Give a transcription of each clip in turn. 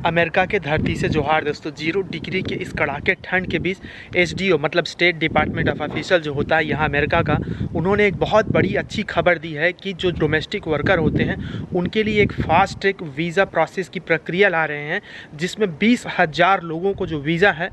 America के धरती से जोहार दोस्तों। 0 डिग्री के इस कड़ाके ठंड के बीच एसडीओ मतलब स्टेट डिपार्टमेंट ऑफ ऑफिशियल जो होता है यहाँ अमेरिका का, उन्होंने एक बहुत बड़ी अच्छी खबर दी है कि जो डोमेस्टिक वर्कर होते हैं उनके लिए एक फास्ट ट्रैक वीज़ा प्रोसेस की प्रक्रिया ला रहे हैं, जिसमें 20,000 लोगों को जो वीज़ा है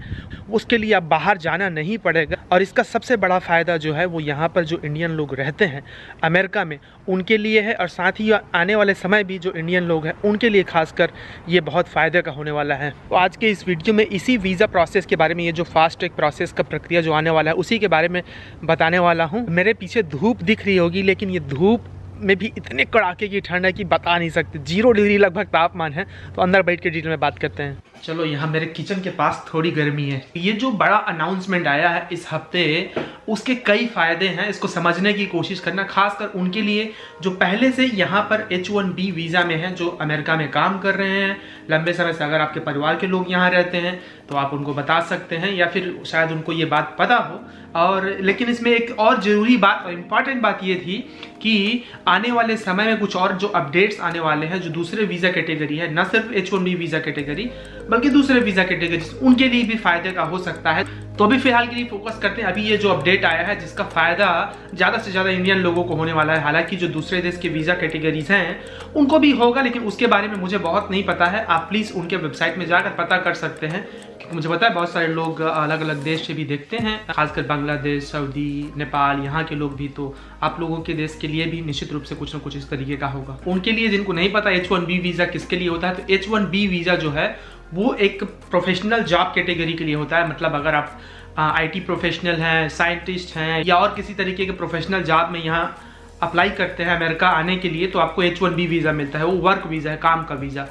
उसके लिए अब बाहर जाना नहीं पड़ेगा। और इसका सबसे बड़ा फ़ायदा जो है वो यहाँ पर जो इंडियन लोग रहते हैं अमेरिका में उनके लिए है, और साथ ही आने वाले समय भी जो इंडियन लोग हैं उनके लिए खासकर ये बहुत फ़ायदे का होने वाला है। तो आज के इस वीडियो में इसी वीज़ा प्रोसेस के बारे में, ये जो फास्ट ट्रैक प्रोसेस का प्रक्रिया जो आने वाला है उसी के बारे में बताने वाला हूँ। मेरे पीछे धूप दिख रही होगी, लेकिन ये धूप में भी इतने कड़ाके की ठंड है कि बता नहीं सकते। 0 डिग्री लगभग तापमान है। तो अंदर बैठ के डिटेल में बात करते हैं। चलो, यहाँ मेरे किचन के पास थोड़ी गर्मी है। ये जो बड़ा अनाउंसमेंट आया है इस हफ्ते, उसके कई फायदे हैं, इसको समझने की कोशिश करना, खासकर उनके लिए जो पहले से यहाँ पर H1B वीज़ा में हैं, जो अमेरिका में काम कर रहे हैं लंबे समय से। अगर आपके परिवार के लोग यहाँ रहते हैं तो आप उनको बता सकते हैं, या फिर शायद उनको ये बात पता हो। और लेकिन इसमें एक और ज़रूरी बात और इम्पॉर्टेंट बात ये थी कि आने वाले समय में कुछ और जो अपडेट्स आने वाले हैं, जो दूसरे वीज़ा कैटेगरी है, न सिर्फ H1B वीज़ा कैटेगरी बल्कि दूसरे वीज़ा कैटेगरी, उनके लिए भी फ़ायदे का हो सकता है। तो अभी फिलहाल के लिए फोकस करते हैं अभी ये जो अपडेट आया है, जिसका फ़ायदा ज़्यादा से ज़्यादा इंडियन लोगों को होने वाला है। हालांकि जो दूसरे देश के वीज़ा कैटेगरीज हैं उनको भी होगा, लेकिन उसके बारे में मुझे बहुत नहीं पता है। आप प्लीज़ उनके वेबसाइट में जाकर पता कर सकते हैं, क्योंकि मुझे पता है बहुत सारे लोग अलग अलग देश से भी देखते हैं, खासकर बांग्लादेश, सऊदी, नेपाल, यहाँ के लोग भी। तो आप लोगों के देश के लिए भी निश्चित रूप से कुछ ना कुछ इस तरीके का होगा। उनके लिए जिनको नहीं पता H1B वीज़ा किसके लिए होता है, तो H1B वीज़ा जो है वो एक प्रोफेशनल जॉब कैटेगरी के लिए होता है। मतलब अगर आप IT प्रोफेशनल हैं, साइंटिस्ट हैं, या और किसी तरीके के प्रोफेशनल जॉब में यहाँ अप्लाई करते हैं अमेरिका आने के लिए, तो आपको H1B वीज़ा मिलता है। वो वर्क वीज़ा है, काम का वीज़ा।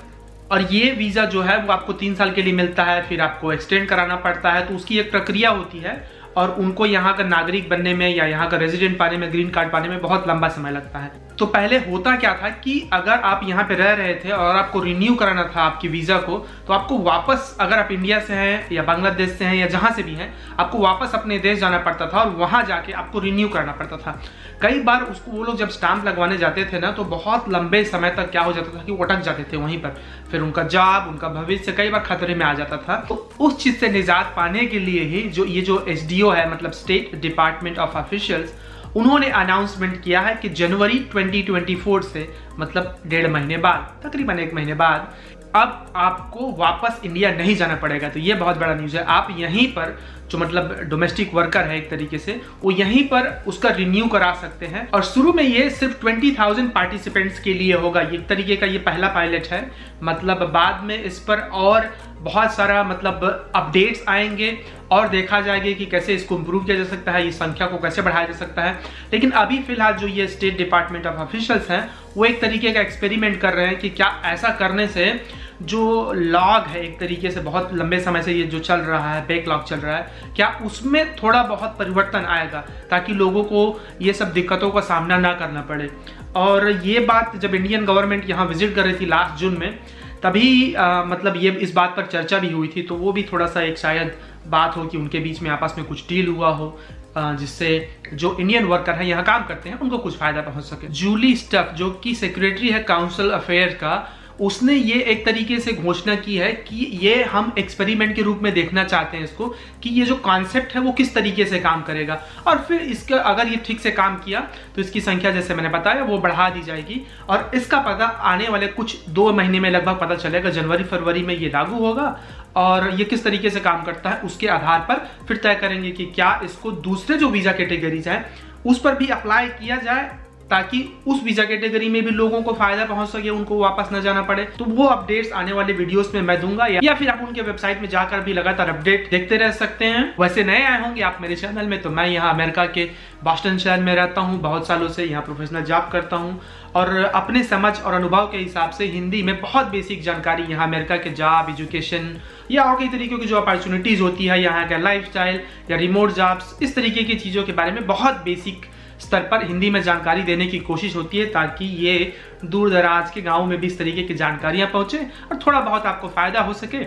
और ये वीज़ा जो है वो आपको 3 साल के लिए मिलता है, फिर आपको एक्सटेंड कराना पड़ता है। तो उसकी एक प्रक्रिया होती है, और उनको यहाँ का नागरिक बनने में या यहाँ का रेजिडेंट पाने में, ग्रीन कार्ड पाने में बहुत लंबा समय लगता है। तो पहले होता क्या था कि अगर आप यहाँ पे रह रहे थे और आपको रिन्यू कराना था आपकी वीज़ा को, तो आपको वापस, अगर आप इंडिया से हैं या बांग्लादेश से हैं या जहाँ से भी हैं, आपको वापस अपने देश जाना पड़ता था और वहाँ जाके आपको रिन्यू कराना पड़ता था। कई बार उसको वो लोग जब स्टाम्प लगवाने जाते थे ना, तो बहुत लंबे समय तक क्या हो जाता था कि वो अटक जाते थे वहीं पर। फिर उनका जॉब, उनका भविष्य कई बार खतरे में आ जाता था। तो उस चीज़ से निजात पाने के लिए ही जो SDO है, मतलब स्टेट डिपार्टमेंट ऑफ ऑफिशियल्स, उन्होंने अनाउंसमेंट किया है कि जनवरी 2024 से, मतलब 1.5 महीने बाद, तकरीबन 1 महीने बाद, अब आपको वापस इंडिया नहीं जाना पड़ेगा। तो ये बहुत बड़ा न्यूज़ है। आप यहीं पर, जो मतलब डोमेस्टिक वर्कर है एक तरीके से, वो यहीं पर उसका रिन्यू करा सकते हैं। और शुरू में ये सिर्फ 20,000 पार्टिसिपेंट्स के लिए होगा। ये एक तरीके का ये पहला पायलट है। मतलब बाद में इस पर और बहुत सारा मतलब अपडेट्स आएंगे और देखा जाएगा कि कैसे इसको इम्प्रूव किया जा सकता है, इस संख्या को कैसे बढ़ाया जा सकता है। लेकिन अभी फिलहाल जो ये स्टेट डिपार्टमेंट ऑफ ऑफिशियल्स हैं वो एक तरीके का एक्सपेरिमेंट कर रहे हैं कि क्या ऐसा करने से जो लॉग है, एक तरीके से बहुत लंबे समय से ये जो चल रहा है, बैकलॉग चल रहा है, क्या उसमें थोड़ा बहुत परिवर्तन आएगा, ताकि लोगों को ये सब दिक्कतों का सामना ना करना पड़े। और ये बात जब इंडियन गवर्नमेंट यहाँ विजिट कर रही थी लास्ट जून में, तभी मतलब ये इस बात पर चर्चा भी हुई थी। तो वो भी थोड़ा सा एक शायद बात हो कि उनके बीच में आपस में कुछ डील हुआ हो, जिससे जो इंडियन वर्कर हैं यहाँ काम करते हैं उनको कुछ फायदा पहुंच सके। जूली स्टफ, जो कि सेक्रेटरी है काउंसिल अफेयर का, उसने ये एक तरीके से घोषणा की है कि ये हम एक्सपेरिमेंट के रूप में देखना चाहते हैं इसको, कि ये जो कॉन्सेप्ट है वो किस तरीके से काम करेगा। और फिर इसका अगर ये ठीक से काम किया तो इसकी संख्या, जैसे मैंने बताया, वो बढ़ा दी जाएगी। और इसका पता आने वाले कुछ 2 महीने में लगभग पता चलेगा। जनवरी फरवरी में ये लागू होगा, और ये किस तरीके से काम करता है उसके आधार पर फिर तय करेंगे कि क्या इसको दूसरे जो वीज़ा कैटेगरीज हैं उस पर भी अप्लाई किया जाए, ताकि उस वीज़ा कैटेगरी में भी लोगों को फायदा पहुंच सके, उनको वापस न जाना पड़े। तो वो अपडेट्स आने वाले वीडियोस में मैं दूंगा, या फिर आप उनके वेबसाइट में जाकर भी लगातार अपडेट देखते रह सकते हैं। वैसे नए आए होंगे आप मेरे चैनल में, तो मैं यहाँ अमेरिका के बॉस्टन शहर में रहता हूँ बहुत सालों से, यहाँ प्रोफेशनल जॉब करता हूँ, और अपने समझ और अनुभव के हिसाब से हिंदी में बहुत बेसिक जानकारी यहाँ अमेरिका के जॉब, एजुकेशन या और कई तरीके की जो अपॉर्चुनिटीज़ होती है, यहाँ का लाइफस्टाइल या रिमोट जॉब्स, इस तरीके की चीज़ों के बारे में बहुत बेसिक स्तर पर हिंदी में जानकारी देने की कोशिश होती है, ताकि ये दूर दराज के गाँव में भी इस तरीके की जानकारियाँ पहुँचे और थोड़ा बहुत आपको फ़ायदा हो सके।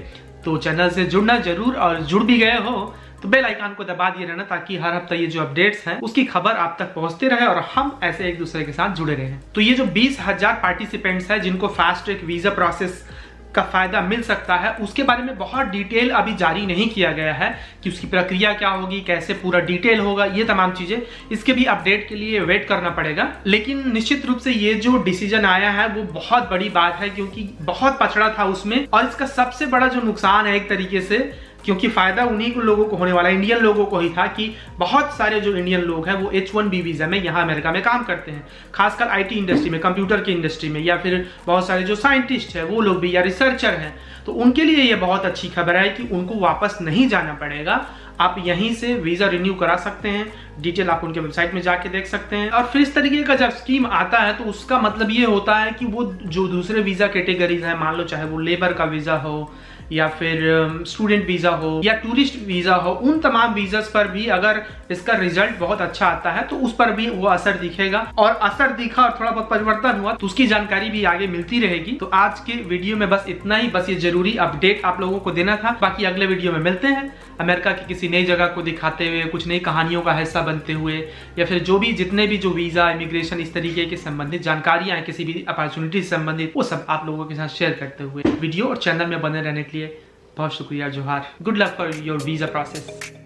तो चैनल से जुड़ना जरूर, और जुड़ भी गए हो तो बेल आइकन को दबा दिए रहना, ताकि हर हफ्ते ये जो अपडेट्स हैं उसकी खबर आप तक पहुंचते रहे और हम ऐसे एक दूसरे के साथ जुड़े रहें। तो ये जो 20,000 पार्टिसिपेंट्स हैं जिनको फास्ट ट्रैक वीज़ा प्रोसेस का फ़ायदा मिल सकता है, उसके बारे में बहुत डिटेल अभी जारी नहीं किया गया है कि उसकी प्रक्रिया क्या होगी, कैसे पूरा डिटेल होगा, ये तमाम चीज़ें इसके भी अपडेट के लिए वेट करना पड़ेगा। लेकिन निश्चित रूप से ये जो डिसीजन आया है वो बहुत बड़ी बात है, क्योंकि बहुत पछड़ा था उसमें। और इसका सबसे बड़ा जो नुकसान है एक तरीके से, क्योंकि फ़ायदा उन्हीं को लोगों को होने वाला, इंडियन लोगों को ही था, कि बहुत सारे जो इंडियन लोग हैं वो H1B वीज़ा में यहाँ अमेरिका में काम करते हैं, खासकर IT इंडस्ट्री में, कंप्यूटर की इंडस्ट्री में, या फिर बहुत सारे जो साइंटिस्ट हैं वो लोग भी, या रिसर्चर हैं। तो उनके लिए ये बहुत अच्छी खबर है कि उनको वापस नहीं जाना पड़ेगा, आप यहीं से वीज़ा रिन्यू करा सकते हैं। डिटेल आप उनके वेबसाइट में जाके देख सकते हैं। और फिर इस तरीके का जब स्कीम आता है तो उसका मतलब ये होता है कि वो जो दूसरे वीज़ा कैटेगरीज हैं, मान लो चाहे वो लेबर का वीज़ा हो, या फिर स्टूडेंट वीज़ा हो, या टूरिस्ट वीज़ा हो, उन तमाम वीज़ास पर भी अगर इसका रिजल्ट बहुत अच्छा आता है तो उस पर भी वो असर दिखेगा। और असर दिखा और थोड़ा बहुत परिवर्तन हुआ तो उसकी जानकारी भी आगे मिलती रहेगी। तो आज के वीडियो में बस इतना ही, बस ये जरूरी अपडेट आप लोगों को देना था। बाकी अगले वीडियो में मिलते हैं अमेरिका की किसी नई जगह को दिखाते हुए, कुछ नई कहानियों का हिस्सा बनते हुए, या फिर जो भी जितने भी जो वीज़ा, इमिग्रेशन, इस तरीके के संबंधित जानकारियाँ हैं, किसी भी अपॉर्चुनिटी से संबंधित, वो सब आप लोगों के साथ शेयर करते हुए। वीडियो और चैनल में बने रहने के लिए बहुत शुक्रिया। जोहार। Good luck for your visa process.